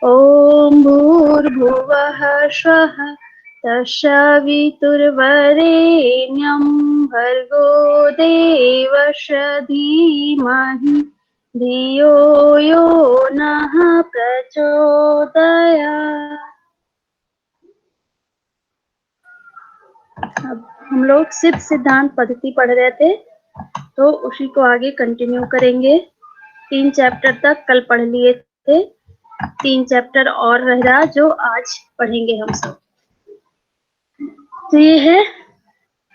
ॐ भूर्भुवः स्वः तत्सवितुर्वरेण्यं भर्गो देवस्य धीमहि धियो यो नः प्रचोदयात्। अब हम लोग सिद्ध सिद्धांत पद्धति पढ़ रहे थे, तो उसी को आगे कंटिन्यू करेंगे। 3 चैप्टर तक कल पढ़ लिए थे, 3 चैप्टर और रह रहा जो आज पढ़ेंगे हम सब। तो ये है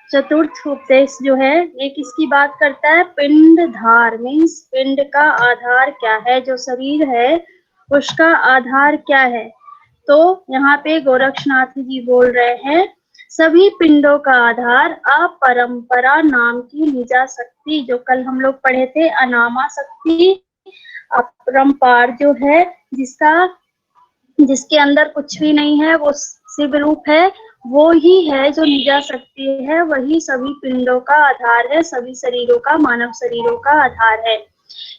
चतुर्थ उपदेश जो है, ये किसकी बात करता है? पिंड धार मीन्स पिंड का आधार क्या है, जो शरीर है उसका आधार क्या है। तो यहाँ पे गोरक्षनाथ जी बोल रहे हैं, सभी पिंडों का आधार अपरंपरा नाम की निजा शक्ति, जो कल हम लोग पढ़े थे, अनामा शक्ति, अपरंपार जो है जिसके अंदर कुछ भी नहीं है, वो शिव रूप है, वो ही है जो निजा शक्ति है, वही सभी पिंडों का आधार है, सभी शरीरों का, मानव शरीरों का आधार है।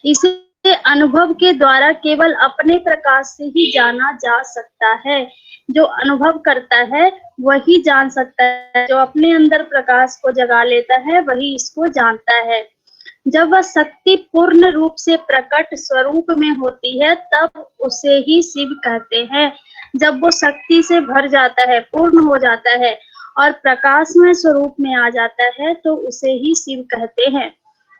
इसे अनुभव के द्वारा केवल अपने प्रकाश से ही जाना जा सकता है। जो अनुभव करता है वही जान सकता है, जो अपने अंदर प्रकाश को जगा लेता है वही इसको जानता है। जब वह शक्ति पूर्ण रूप से प्रकट स्वरूप में होती है तब उसे ही शिव कहते हैं। जब वो शक्ति से भर जाता है, पूर्ण हो जाता है और प्रकाशमय स्वरूप में आ जाता है तो उसे ही शिव कहते हैं।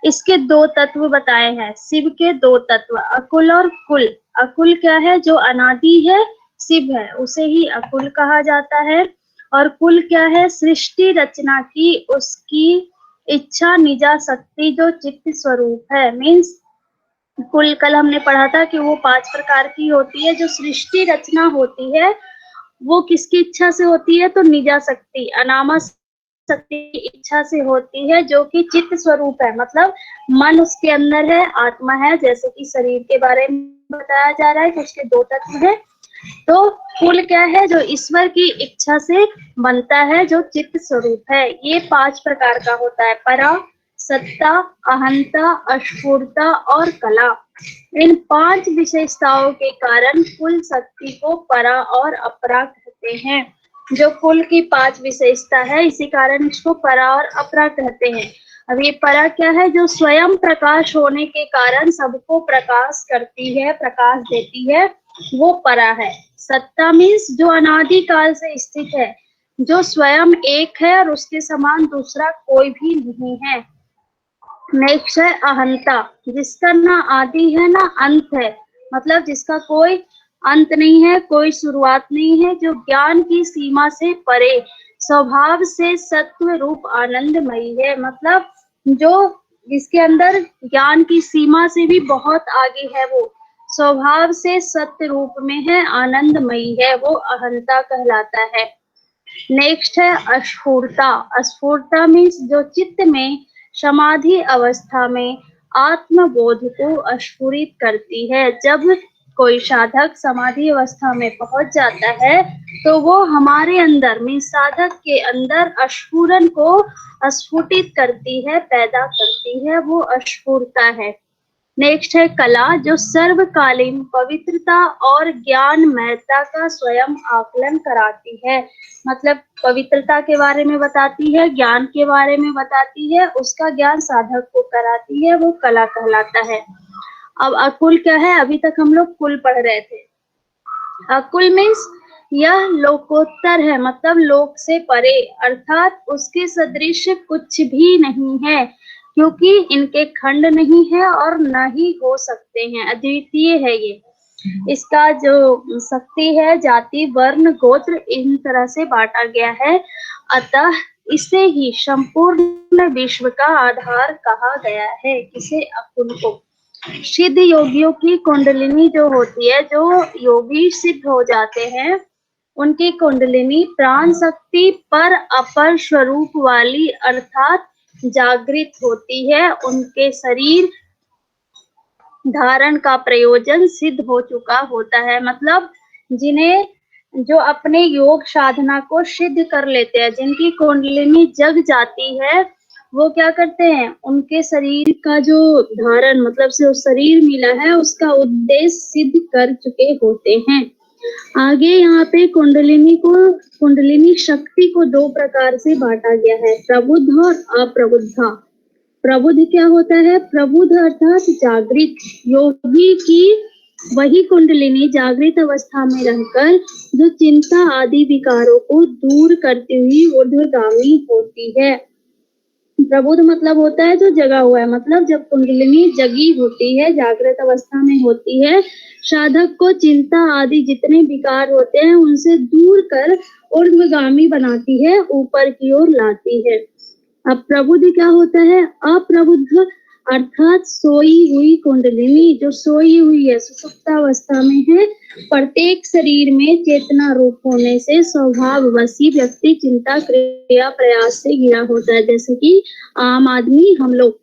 इसके 2 तत्व बताए हैं, शिव के 2 तत्व, अकुल और कुल। अकुल क्या है? जो अनादि है, शिव है, उसे ही अकुल कहा जाता है। और कुल क्या है? सृष्टि रचना की उसकी इच्छा निजा शक्ति, जो चित्त स्वरूप है। मीन्स कुल कल हमने पढ़ा था कि वो 5 प्रकार की होती है। जो सृष्टि रचना होती है वो किसकी इच्छा से होती है? तो निजा शक्ति, अनामा शक्ति की इच्छा से होती है, जो कि चित्त स्वरूप है, मतलब मन उसके अंदर है, आत्मा है। जैसे कि शरीर के बारे में बताया जा रहा है कि उसके 2 तत्व है। तो कुल क्या है? जो ईश्वर की इच्छा से बनता है, जो चित्त स्वरूप है। ये 5 प्रकार का होता है, परा, सत्ता, अहंता, अस्फुरता और कला। इन 5 विशेषताओं के कारण कुल शक्ति को परा और अपरा कहते हैं। जो कुल की 5 विशेषता है, इसी कारण इसको परा और अपरा कहते हैं। अब ये परा क्या है? जो स्वयं प्रकाश होने के कारण सबको प्रकाश करती है, प्रकाश देती है, वो परा है। सत्ता मीन्स जो अनादि काल से स्थित है, जो स्वयं एक है और उसके समान दूसरा कोई भी नहीं है। नेक्स्ट है अहंता, जिसका ना आदि है ना अंत है, मतलब जिसका कोई अंत नहीं है, कोई शुरुआत नहीं है, जो ज्ञान की सीमा से परे, स्वभाव से सत्व रूप आनंदमयी है, मतलब जो जिसके अंदर ज्ञान की सीमा से भी बहुत आगे है, वो स्वभाव से सत्य रूप में है, आनंदमयी है, वो अहंता कहलाता है। नेक्स्ट है अस्फुरता। अस्फुरता मीन्स जो चित्त में समाधि अवस्था में आत्मबोध को अस्फुरित करती है। जब कोई साधक समाधि अवस्था में पहुंच जाता है तो वो हमारे अंदर मीन्स साधक के अंदर अस्फुरन को अस्फुटित करती है, पैदा करती है, वो अस्फुरता है। नेक्स्ट है कला, जो सर्वकालीन पवित्रता और ज्ञानमयता का स्वयं आकलन कराती है, मतलब पवित्रता के बारे में बताती है, ज्ञान के बारे में बताती है, उसका ज्ञान साधक को कराती है, वो कला कहलाता है। अब अकुल क्या है? अभी तक हम लोग कुल पढ़ रहे थे। अकुल मीन्स यह लोकोत्तर है, मतलब लोक से परे, अर्थात उसके सदृश कुछ भी नहीं है, क्योंकि इनके खंड नहीं है और न ही हो सकते हैं, अद्वितीय है ये। इसका जो शक्ति है, जाति, वर्ण, गोत्र, इन तरह से बांटा गया है, अतः इसे ही संपूर्ण विश्व का आधार कहा गया है। किसे? अकुल को। सिद्ध योगियों की कुंडलिनी जो होती है, जो योगी सिद्ध हो जाते हैं, उनकी कुंडलिनी प्राण शक्ति पर अपर स्वरूप वाली अर्थात जागृत होती है। उनके शरीर धारण का प्रयोजन सिद्ध हो चुका होता है, मतलब जिन्हें जो अपने योग साधना को सिद्ध कर लेते हैं, जिनकी कुंडलिनी जग जाती है, वो क्या करते हैं? उनके शरीर का जो धारण मतलब से शरीर मिला है उसका उद्देश्य सिद्ध कर चुके होते हैं। आगे यहाँ पे कुंडलिनी शक्ति को दो प्रकार से बांटा गया है, प्रबुद्ध और अप्रबुद्ध। प्रबुद्ध क्या होता है? प्रबुद्ध अर्थात जागृत। योगी की वही कुंडलिनी जागृत अवस्था में रहकर जो चिंता आदि विकारों को दूर करती हुई ऊर्ध्वगामी होती है। प्रबुद्ध मतलब होता है जो जगा हुआ है, मतलब जब कुंडलिनी जगी होती है, जागृत अवस्था में होती है, साधक को चिंता आदि जितने विकार होते हैं उनसे दूर कर ऊर्ध्वगामी बनाती है, ऊपर की ओर लाती है। अब प्रबुद्ध क्या होता है? अप्रबुद्ध अर्थात सोई हुई कुंडलिनी जो सोई हुई है, सुषुप्तावस्था में है, प्रत्येक शरीर में चेतना रूप होने से स्वभाववशी व्यक्ति चिंता क्रिया प्रयास से घिरा होता है। जैसे कि आम आदमी हम लोग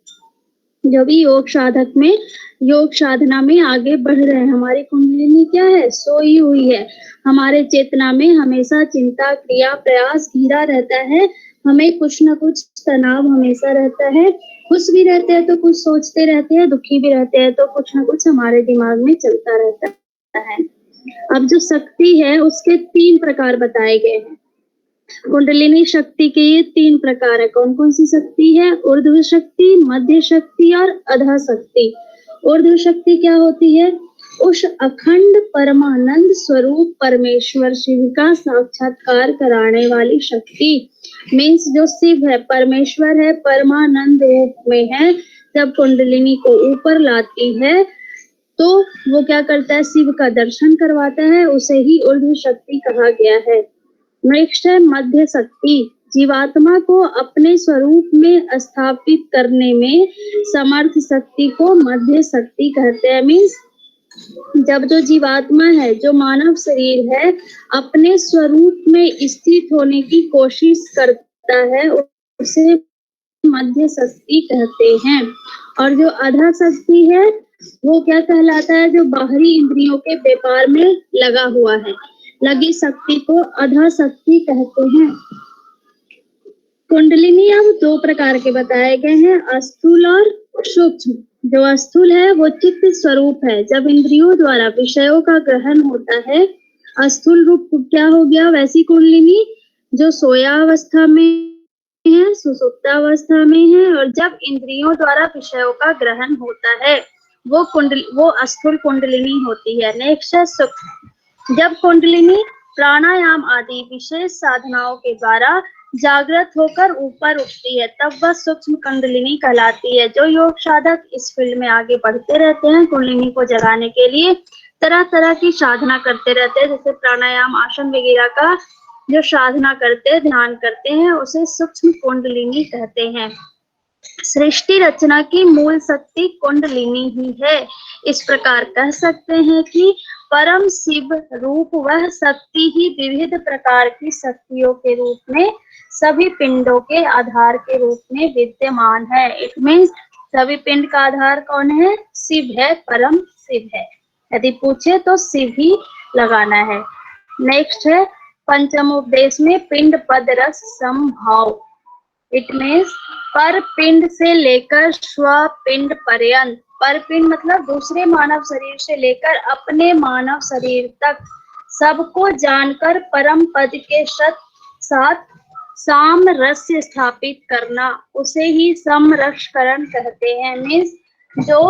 जो भी योग साधक में योग साधना में आगे बढ़ रहे हैं, हमारी कुंडलिनी क्या है? सोई हुई है। हमारे चेतना में हमेशा चिंता क्रिया प्रयास घिरा रहता है, हमें कुछ ना कुछ तनाव हमेशा रहता है, खुश भी रहते हैं तो कुछ सोचते रहते हैं, दुखी भी रहते हैं तो कुछ ना कुछ हमारे दिमाग में चलता रहता है। अब जो शक्ति है उसके 3 प्रकार बताए गए हैं। कुंडलिनी शक्ति के ये 3 प्रकार है। कौन कौन सी शक्ति है? ऊर्ध्व शक्ति, मध्य शक्ति और अधः शक्ति। ऊर्ध्व शक्ति क्या होती है? उस अखंड परमानंद स्वरूप परमेश्वर शिव का साक्षात्कार कराने वाली शक्ति। मीन्स जो शिव है, परमेश्वर है, परमानंद रूप में है, जब कुंडलिनी को ऊपर लाती है तो वो क्या करता है? शिव का दर्शन करवाता है, उसे ही ऊर्ध्व शक्ति कहा गया है। नेक्स्ट है मध्य शक्ति। जीवात्मा को अपने स्वरूप में स्थापित करने में समर्थ शक्ति को मध्य शक्ति कहते हैं। मीन्स जब जो जीवात्मा है, जो मानव शरीर है, अपने स्वरूप में स्थित होने की कोशिश करता है, उसे मध्य शक्ति कहते हैं। और जो अधः शक्ति है वो क्या कहलाता है? जो बाहरी इंद्रियों के व्यापार में लगा हुआ है, लगी शक्ति को अधः शक्ति कहते हैं। कुंडलिनी अब 2 प्रकार के बताए गए हैं, स्थूल और सूक्ष्म। जो स्थूल है वो चित्त स्वरूप है, जब इंद्रियों द्वारा विषयों का ग्रहण होता है, स्थूल रूप क्या हो गया? वैसी कुंडलिनी जो सोया अवस्था में है, सुषुप्तावस्था में है, और जब इंद्रियों द्वारा विषयों का ग्रहण होता है वो स्थूल कुंडलिनी होती है। नेक्स्ट है सूक्ष्म। जब कुंडलिनी प्राणायाम आदि विशेष साधनाओं के द्वारा जागृत होकर ऊपर उठती है तब वह सूक्ष्म कुंडलिनी कहलाती है। जो योग साधक इस फील्ड में आगे बढ़ते रहते हैं, कुंडलिनी को जगाने के लिए तरह तरह की साधना करते रहते हैं, जैसे प्राणायाम आसन वगैरह का जो साधना करते, ध्यान करते हैं, उसे सूक्ष्म कुंडलिनी कहते हैं। सृष्टि रचना की मूल शक्ति कुंडलिनी ही है। इस प्रकार कह सकते हैं कि परम शिव रूप वह शक्ति ही विविध प्रकार की शक्तियों के रूप में सभी पिंडों के आधार के रूप में विद्यमान है। इट मीन्स सभी पिंड का आधार कौन है? शिव है, परम शिव है। यदि पूछे तो शिव ही लगाना है। नेक्स्ट है पंचमोपदेश में पिंड पद रस समभाव। इट मीन्स पर पिंड से लेकर स्व पिंड पर्यंत। पर पिंड मतलब दूसरे मानव शरीर से लेकर अपने मानव शरीर तक सबको जानकर परम पद के साथ सामरस्य स्थापित करना, उसे ही समरसकरण कहते हैं। मीन्स जो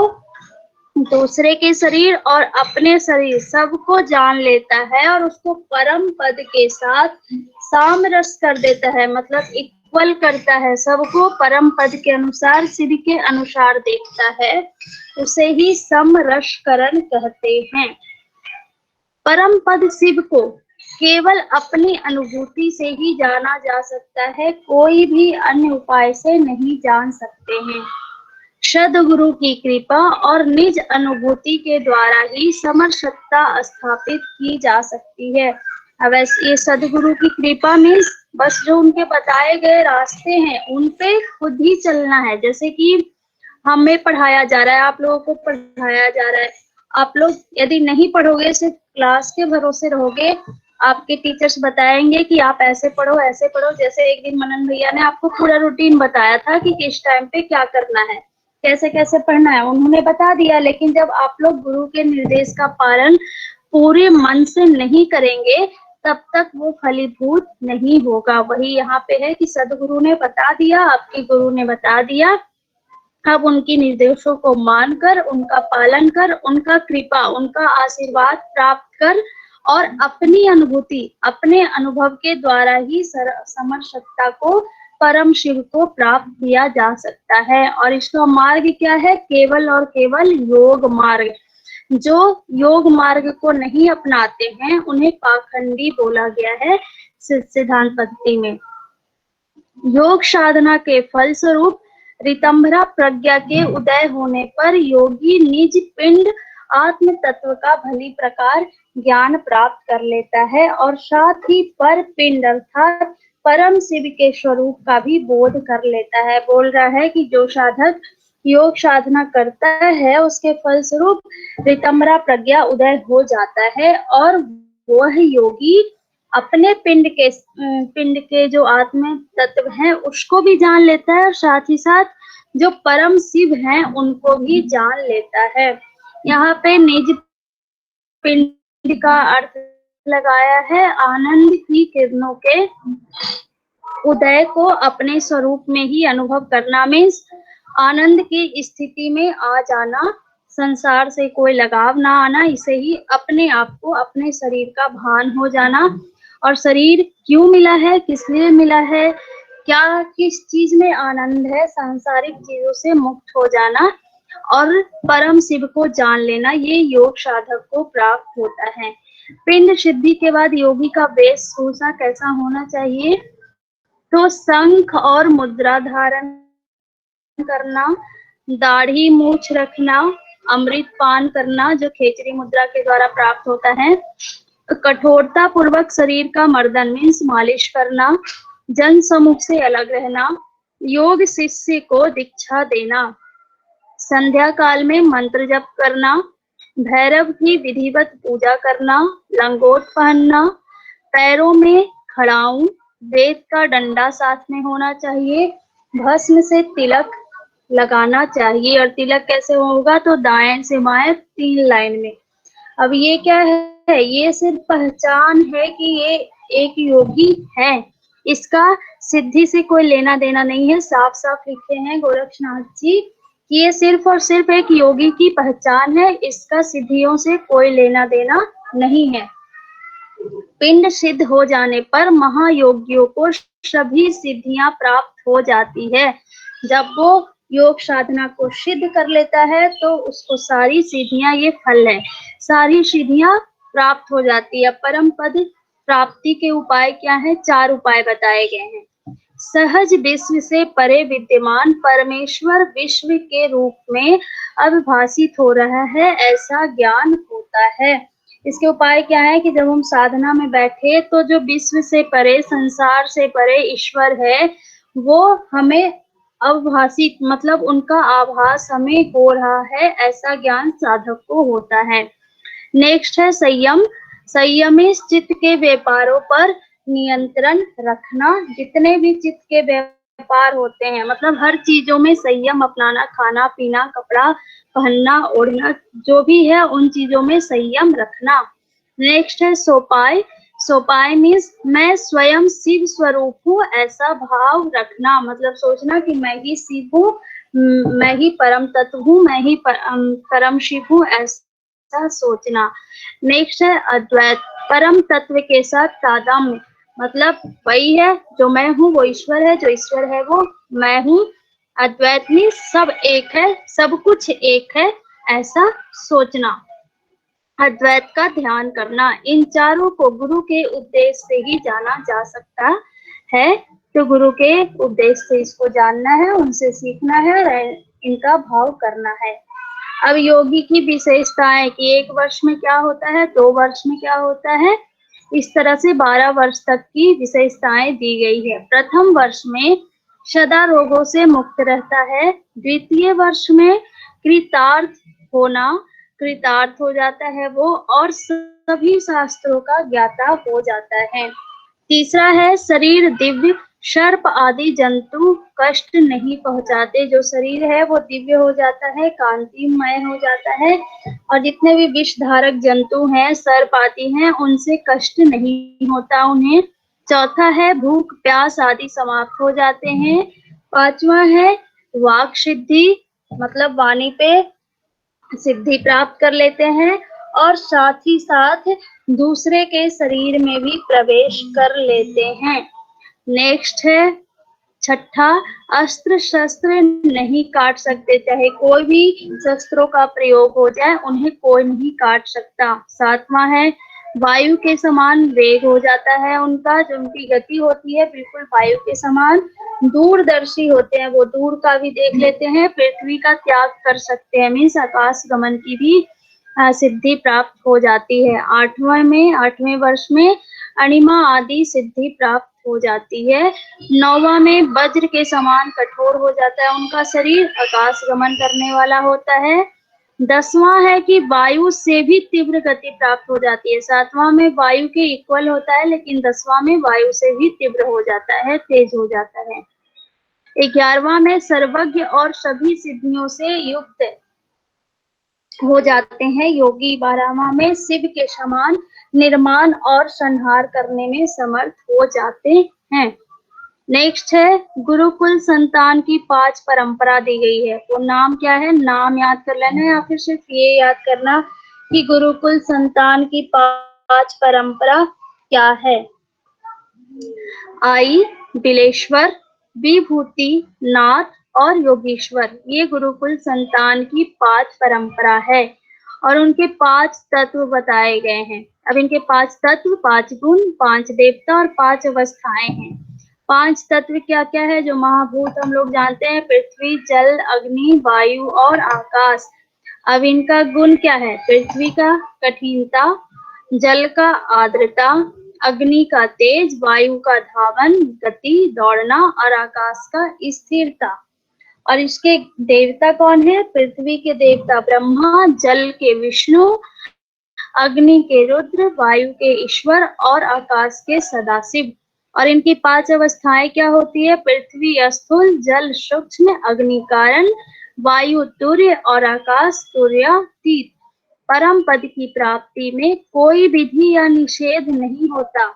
दूसरे के शरीर और अपने शरीर सबको जान लेता है और उसको परम पद के साथ सामरस कर देता है, मतलब इक्वल करता है, सबको परम पद के अनुसार, शिव के अनुसार देखता है, उसे ही समरसकरण कहते हैं। परम पद शिव को केवल अपनी अनुभूति से ही जाना जा सकता है, कोई भी अन्य उपाय से नहीं जान सकते हैं। सद्गुरु की कृपा और निज अनुभूति के द्वारा ही समरसता स्थापित की जा सकती है। अब ये सद्गुरु की कृपा मीन्स बस जो उनके बताए गए रास्ते हैं उन पे खुद ही चलना है। जैसे कि हमें पढ़ाया जा रहा है, आप लोगों को पढ़ाया जा रहा है, आप लोग यदि नहीं पढ़ोगे, सिर्फ क्लास के भरोसे रहोगे, आपके टीचर्स बताएंगे कि आप ऐसे पढ़ो ऐसे पढ़ो। जैसे एक दिन मनन भैया ने आपको पूरा रूटीन बताया था कि किस टाइम पे क्या करना है, कैसे कैसे पढ़ना है, उन्होंने बता दिया। लेकिन जब आप लोग गुरु के निर्देश का पालन पूरे मन से नहीं करेंगे तब तक वो फलीभूत नहीं होगा। वही यहाँ पे है कि सदगुरु ने बता दिया, आपके गुरु ने बता दिया, अब उनकी निर्देशों को मानकर, उनका पालन कर, उनका कृपा, उनका आशीर्वाद प्राप्त कर और अपनी अनुभूति, अपने अनुभव के द्वारा ही समरसत्ता को, परम शिव को प्राप्त किया जा सकता है। और इसका मार्ग क्या है? केवल और केवल योग मार्ग। जो योग मार्ग को नहीं अपनाते हैं उन्हें पाखंडी बोला गया है सिद्धांत पद्धति में। योग साधना के फलस्वरूप ऋतंभरा प्रज्ञा के उदय होने पर योगी निज पिंड आत्म तत्व का भली प्रकार ज्ञान प्राप्त कर लेता है और साथ ही पर पिंड अर्थात परम शिव के स्वरूप का भी बोध कर लेता है। बोल रहा है कि जो साधक योग साधना करता है उसके फलस्वरूप ऋतंभरा प्रज्ञा उदय हो जाता है और वह योगी अपने पिंड के जो आत्म तत्व हैं उसको भी जान लेता है और साथ ही साथ जो परम शिव हैं उनको भी जान लेता है। यहाँ पे निज पिंड का अर्थ लगाया है आनंद की किरणों के उदय को अपने स्वरूप में ही अनुभव करना, मीन्स आनंद की स्थिति में आ जाना, संसार से कोई लगाव ना आना, इसे ही अपने आप को, अपने शरीर का भान हो जाना। और शरीर क्यों मिला है, किस लिए मिला है, क्या किस चीज में आनंद है, सांसारिक चीजों से मुक्त हो जाना और परम शिव को जान लेना, ये योग साधक को प्राप्त होता है। पिंड सिद्धि के बाद योगी का वेशभूषा कैसा होना चाहिए? तो शंख और मुद्रा धारण करना, दाढ़ी मूछ रखना, अमृत पान करना जो खेचरी मुद्रा के द्वारा प्राप्त होता है, कठोरता पूर्वक शरीर का मर्दन मीन्स मालिश करना, जन समूह से अलग रहना, योग शिष्य को दीक्षा देना, संध्या काल में मंत्र जप करना, भैरव की विधिवत पूजा करना, लंगोट पहनना, पैरों में खड़ाऊं, वेद का डंडा साथ में होना चाहिए, भस्म से तिलक लगाना चाहिए। और तिलक कैसे होगा? तो दाएं से बाएं 3 लाइन में। अब ये क्या है? ये सिर्फ पहचान है कि ये एक योगी है, इसका सिद्धि से कोई लेना देना नहीं है। साफ साफ लिखे हैं गोरक्षनाथ जी कि ये सिर्फ और सिर्फ एक योगी की पहचान है, इसका सिद्धियों से कोई लेना देना नहीं है। पिंड सिद्ध हो जाने पर महायोगियों को सभी सिद्धियां प्राप्त हो जाती है। जब वो योग साधना को सिद्ध कर लेता है तो उसको सारी सिद्धियां, ये फल है, सारी सिद्धियां प्राप्त हो जाती है। परम पद प्राप्ति के उपाय क्या है? 4 उपाय बताए गए हैं। सहज विश्व से परे विद्यमान परमेश्वर विश्व के रूप में अभिभाषित हो रहा है, ऐसा ज्ञान होता है। इसके उपाय क्या है कि जब हम साधना में बैठे तो जो विश्व से परे, संसार से परे ईश्वर है वो हमें अवभाषित, मतलब उनका आभास हमें हो रहा है, ऐसा ज्ञान साधक को होता है। नेक्स्ट है संयम। संयमी चित्त के व्यापारों पर नियंत्रण रखना। जितने भी चित्त के व्यापार होते हैं, मतलब हर चीजों में संयम अपनाना, खाना पीना, कपड़ा पहनना, ओढ़ना, जो भी है उन चीजों में संयम रखना। नेक्स्ट है सोपाय। सोपाय मीन्स मैं स्वयं शिव स्वरूप हूँ, ऐसा भाव रखना, मतलब सोचना कि मैं ही शिव हूँ, मैं ही परम तत्व हूँ, मैं ही परम शिव हूँ, ऐसा सोचना। नेक्स्ट है अद्वैत। परम तत्व के साथ तादात्म्य, मतलब वही है जो मैं हूँ वो ईश्वर है, जो ईश्वर है वो मैं हूँ। अद्वैत में सब एक है, सब कुछ एक है, ऐसा सोचना। अद्वैत का ध्यान करना। इन चारों को गुरु के उपदेश से ही जाना जा सकता है, तो गुरु के उपदेश से इसको जानना है, उनसे सीखना है, इनका भाव करना है। अब योगी की विशेषताएं कि 1 वर्ष में क्या होता है, 2 वर्ष में क्या होता है, इस तरह से 12 वर्ष तक की विशेषताएं दी गई है। प्रथम वर्ष में सदा रोगों से मुक्त रहता है। द्वितीय वर्ष में कृतार्थ हो जाता है वो, और सभी शास्त्रों का ज्ञाता हो जाता है। तीसरा है शरीर दिव्य सर्प आदि जंतु कष्ट नहीं पहुंचाते। जो शरीर है वो दिव्य हो जाता है, कांतिमय हो जाता है, और जितने भी विषधारक जंतु हैं, सर्प आदि हैं, उनसे कष्ट नहीं होता उन्हें। चौथा है भूख प्यास आदि समाप्त हो जाते हैं। पांचवा है वाक सिद्धि, मतलब वाणी पे सिद्धि प्राप्त कर लेते हैं, और साथ ही साथ दूसरे के शरीर में भी प्रवेश कर लेते हैं। नेक्स्ट है छठा, अस्त्र शस्त्र नहीं काट सकते, चाहे कोई भी शस्त्रों का प्रयोग हो जाए, उन्हें कोई नहीं काट सकता। सातवां है वायु के समान वेग हो जाता है उनका, जो उनकी गति होती है बिल्कुल वायु के समान। दूरदर्शी होते हैं, वो दूर का भी देख लेते हैं, पृथ्वी का त्याग कर सकते हैं, मीन्स आकाश गमन की भी सिद्धि प्राप्त हो जाती है। आठवें वर्ष में अणिमा आदि सिद्धि प्राप्त हो जाती है। नौवां में वज्र के समान कठोर हो जाता है उनका शरीर, आकाश गमन करने वाला होता है। 10वां है कि वायु से भी तीव्र गति प्राप्त हो जाती है। 7वां में वायु के इक्वल होता है, लेकिन 10वां में वायु से भी तीव्र हो जाता है, तेज हो जाता है। 11वां में सर्वज्ञ और सभी सिद्धियों से युक्त हो जाते हैं योगी। 12वां में शिव के समान निर्माण और संहार करने में समर्थ हो जाते हैं। नेक्स्ट है गुरुकुल संतान की 5 परंपरा दी गई है। तो नाम क्या है, नाम याद कर लेना है, या फिर सिर्फ ये याद करना कि गुरुकुल संतान की 5 परंपरा क्या है। आई, बिलेश्वर, विभूति, नाथ और योगेश्वर, ये गुरुकुल संतान की 5 परंपरा है, और उनके 5 तत्व बताए गए हैं। अब इनके 5 तत्व, 5 गुण, 5 देवता और 5 अवस्थाएं हैं। 5 तत्व क्या क्या है, जो महाभूत हम लोग जानते हैं, पृथ्वी, जल, अग्नि, वायु और आकाश। अब इनका गुण क्या है, पृथ्वी का कठिनता, जल का आर्द्रता, अग्नि का तेज, वायु का धावन गति दौड़ना, और आकाश का स्थिरता। और इसके देवता कौन है, पृथ्वी के देवता ब्रह्मा, जल के विष्णु, अग्नि के रुद्र, वायु के ईश्वर और आकाश के सदाशिव। और इनकी 5 अवस्थाएं क्या होती है, पृथ्वी स्थूल, जल सूक्ष्म, अग्नि कारण, वायु तुर्य और आकाश तुर्यातीत। परम पद की प्राप्ति में कोई विधि या निषेध नहीं होता।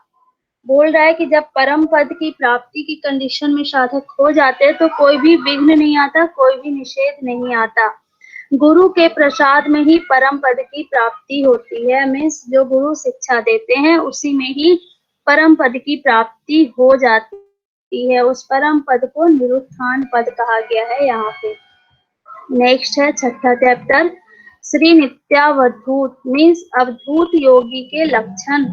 बोल रहा है कि जब परम पद की प्राप्ति की कंडीशन में साधक हो जाते हैं तो कोई भी विघ्न नहीं आता, कोई भी निषेध नहीं आता। गुरु के प्रसाद में ही परम पद की प्राप्ति होती है, मीन्स जो गुरु शिक्षा देते हैं उसी में ही परम पद की प्राप्ति हो जाती है। उस परम पद को निरुत्थान पद कहा गया है यहाँ पे। नेक्स्ट है छठा चैप्टर, श्री नित्यावधूत, मीन्स अवधूत योगी के लक्षण।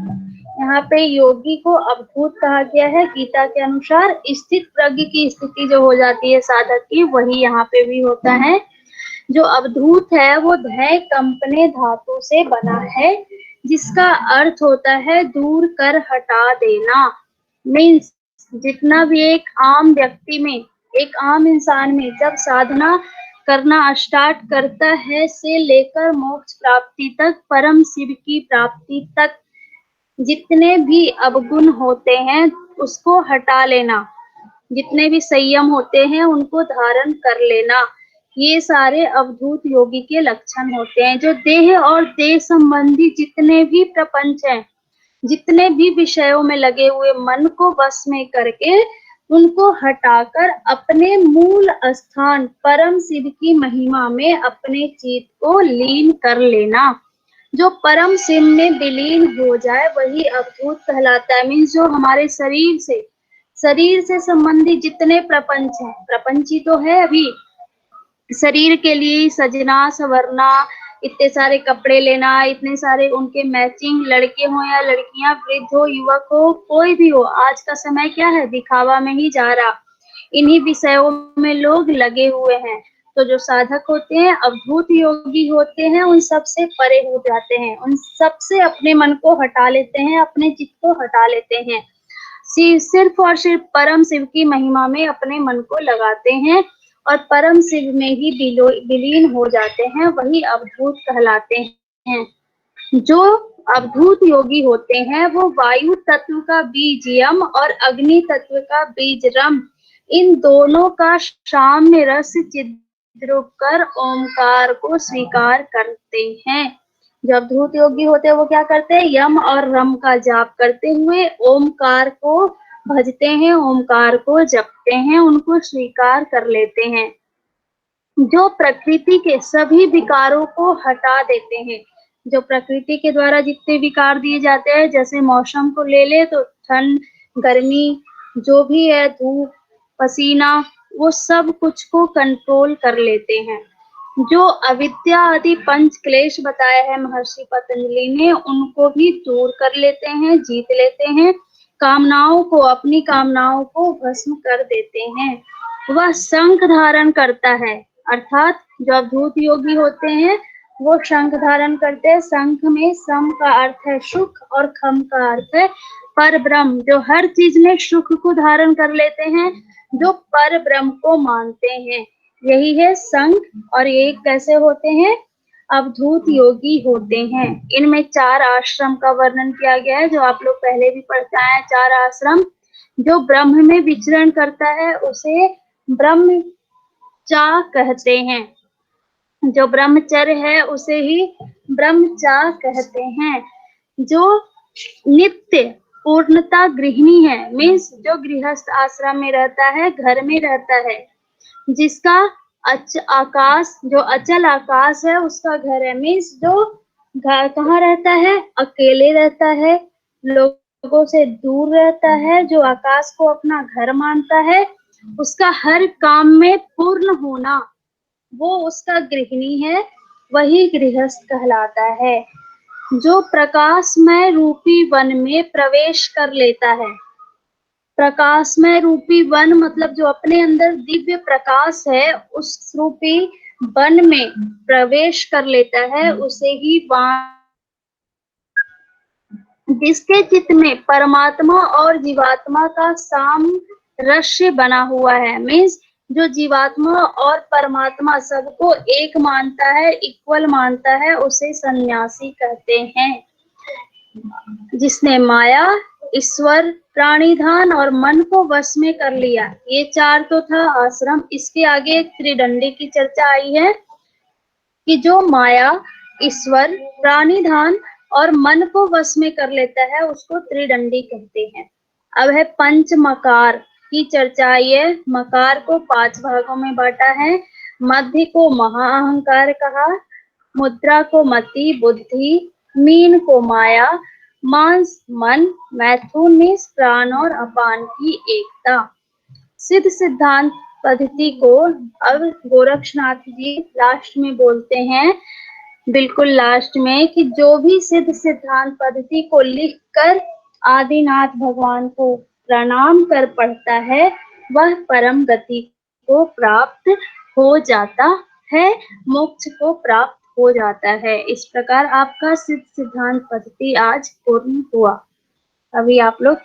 यहाँ पे योगी को अवधूत कहा गया है। गीता के अनुसार स्थित प्रज्ञ की स्थिति जो हो जाती है साधक की, वही यहाँ पे भी होता है। जो अवधूत है वो धय कंपने धातु से बना है, जिसका अर्थ होता है दूर कर हटा देना। मीन्स जितना भी एक आम व्यक्ति में, एक आम इंसान में जब साधना करना स्टार्ट करता है से लेकर मोक्ष प्राप्ति तक, परम शिव की प्राप्ति तक, जितने भी अवगुण होते हैं उसको हटा लेना, जितने भी संयम होते हैं उनको धारण कर लेना, ये सारे अवधूत योगी के लक्षण होते हैं। जो देह और देह संबंधी जितने भी प्रपंच हैं, जितने भी विषयों में लगे हुए मन को वश में करके उनको हटाकर अपने मूल स्थान परम शिव की महिमा में अपने चित्त को लीन कर लेना। जो परम शिव में विलीन हो जाए वही अवधूत कहलाता है। मीन्स जो हमारे शरीर से संबंधित जितने प्रपंच हैं, प्रपंची तो है अभी, शरीर के लिए सजना संवरना, इतने सारे कपड़े लेना, इतने सारे उनके मैचिंग, लड़के हो या लड़कियां, वृद्ध हो युवक हो, कोई भी हो, आज का समय क्या है, दिखावा में ही जा रहा, इन्हीं विषयों में लोग लगे हुए हैं। तो जो साधक होते हैं, अवधूत योगी होते हैं, उन सब से परे हो जाते हैं, उन सब से अपने मन को हटा लेते हैं, अपने चित्त को हटा लेते हैं, सिर्फ और सिर्फ परम शिव की महिमा में अपने मन को लगाते हैं और परम शिव में ही विलीन हो जाते हैं, वही अवधूत कहलाते हैं। जो अवधूत योगी होते हैं वो वायु तत्व का बीज यम और अग्नि तत्व का बीज रम, इन दोनों का साम्य रस चिद्रूप कर ओमकार को स्वीकार करते हैं। जो अवधूत योगी होते हैं वो क्या करते हैं, यम और रम का जाप करते हुए ओमकार को भजते हैं, ओमकार को जपते हैं, उनको स्वीकार कर लेते हैं, जो प्रकृति के सभी विकारों को हटा देते हैं। जो प्रकृति के द्वारा जितने विकार दिए जाते हैं, जैसे मौसम को ले ले तो ठंड, गर्मी, जो भी है, धूप, पसीना, वो सब कुछ को कंट्रोल कर लेते हैं। जो अविद्या आदि पंच क्लेश बताए हैं महर्षि पतंजलि ने, उनको भी दूर कर लेते हैं, जीत लेते हैं, कामनाओं को, अपनी कामनाओं को भस्म कर देते हैं। वह शंख धारण करता है, अर्थात जो अवधूत योगी होते हैं वो शंख धारण करते हैं। शंख में सम का अर्थ है सुख और खम का अर्थ है पर ब्रह्म, जो हर चीज में सुख को धारण कर लेते हैं, जो पर ब्रह्म को मानते हैं, यही है शंख। और ये कैसे होते हैं, अवधूत योगी होते हैं। इनमें 4 आश्रम का वर्णन किया गया है, जो आप लोग पहले भी पढ़ के आए हैं। 4 आश्रम। जो ब्रह्म में विचरण करता है उसे ब्रह्मचा कहते हैं, जो ब्रह्मचर्य है उसे ही ब्रह्मचा कहते हैं। जो नित्य पूर्णता गृहिणी है, मीन्स जो गृहस्थ आश्रम में रहता है, घर में रहता है, जिसका आकाश, जो अचल आकाश है उसका घर है, मीन्स जो घर कहाँ रहता है, अकेले रहता है, लोगों से दूर रहता है, जो आकाश को अपना घर मानता है, उसका हर काम में पूर्ण होना, वो उसका गृहिणी है, वही गृहस्थ कहलाता है। जो प्रकाशमय रूपी वन में प्रवेश कर लेता है, प्रकाशमय रूपी वन मतलब जो अपने अंदर दिव्य प्रकाश है, उस रूपी वन में प्रवेश कर लेता है, उसे ही वान। जिसके चित्त में परमात्मा और जीवात्मा का सामरस्य बना हुआ है, मीन्स जो जीवात्मा और परमात्मा सबको एक मानता है, इक्वल मानता है, उसे सन्यासी कहते हैं। जिसने माया, ईश्वर, प्राणिधान और मन को वश में कर लिया, ये 4 तो था आश्रम। इसके आगे एक त्रिदंडी की चर्चा आई है कि जो माया, ईश्वर, प्राणिधान और मन को वश में कर लेता है उसको त्रिदंडी कहते हैं। अब है पंच मकार की चर्चा आई है। मकार को 5 भागों में बांटा है। मध्य को महाअहंकार कहा, मुद्रा को मति बुद्धि, मीन को माया, मांस मन, मैथुन में प्राण और अपान की एकता। सिद्ध सिद्धांत पद्धति को अब गोरक्षनाथ जी लास्ट में बोलते हैं, बिल्कुल लास्ट में, कि जो भी सिद्ध सिद्धांत पद्धति को लिखकर आदिनाथ भगवान को प्रणाम कर पढ़ता है, वह परम गति को प्राप्त हो जाता है, मोक्ष को प्राप्त हो जाता है। इस प्रकार आपका सिद्ध सिद्धांत पद्धति आज पूर्ण हुआ। अभी आप लोग